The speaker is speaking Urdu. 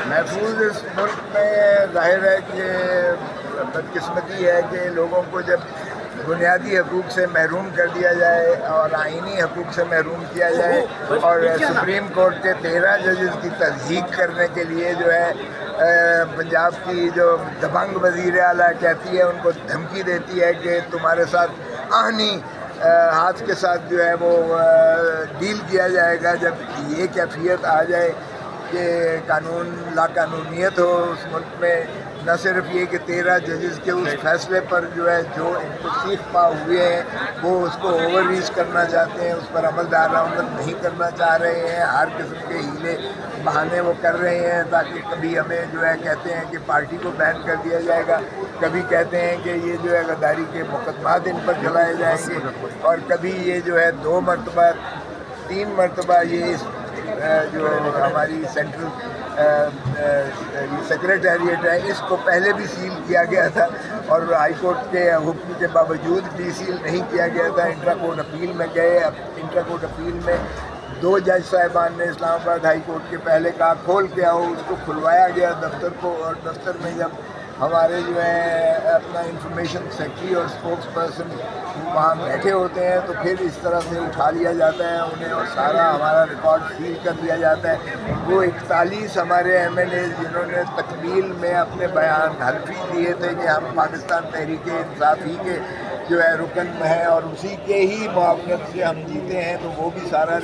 محفوظ اس ملک میں ظاہر ہے کہ بدقسمتی ہے کہ لوگوں کو جب بنیادی حقوق سے محروم کر دیا جائے اور آئینی حقوق سے محروم کیا جائے اور سپریم کورٹ کے 13 ججز کی تصدیق کرنے کے لیے جو ہے پنجاب کی جو دبنگ وزیر اعلیٰ کہتی ہے، ان کو دھمکی دیتی ہے کہ تمہارے ساتھ آہنی ہاتھ کے ساتھ جو ہے وہ ڈیل کیا جائے گا. جب یہ کیفیت آ جائے کہ قانون لا قانونیت ہو اس ملک میں، نہ صرف یہ کہ 13 ججز کے اس فیصلے پر جو ہے جو ان کو سیخ پا ہوئے ہیں وہ اس کو اوور ریچ کرنا چاہتے ہیں، اس پر عمل درآمد نہیں کرنا چاہ رہے ہیں، ہر قسم کے ہیلے بہانے وہ کر رہے ہیں تاکہ کبھی ہمیں جو ہے کہتے ہیں کہ پارٹی کو بین کر دیا جائے گا، کبھی کہتے ہیں کہ یہ جو ہے غداری کے مقدمات ان پر چلائے جائیں گے، اور کبھی یہ جو ہے 2 مرتبہ 3 مرتبہ یہ جو ہماری سینٹرل سیکریٹریٹ ہے اس کو پہلے بھی سیل کیا گیا تھا اور ہائی کورٹ کے حکم کے باوجود بھی سیل نہیں کیا گیا تھا. انٹرا کورٹ اپیل میں گئے، انٹرا کورٹ اپیل میں 2 جج صاحبان نے اسلام آباد ہائی کورٹ کے پہلے کہا کھول کے آؤ، اس کو کھلوایا گیا دفتر کو، اور دفتر میں جب ہمارے جو ہے اپنا انفارمیشن سیکرٹری اور اسپوکس پرسن وہاں بیٹھے ہوتے ہیں تو پھر اس طرح سے اٹھا لیا جاتا ہے انہیں اور سارا ہمارا ریکارڈ سیل کر دیا جاتا ہے. وہ 41 ہمارے ایم ایل اے جنہوں نے تکمیل میں اپنے بیان حلفی دیے تھے کہ ہم پاکستان تحریک انصاف ہی کے جو ہے رکن ہیں اور اسی کے ہی معاونت سے ہم جیتے ہیں، تو وہ بھی سارا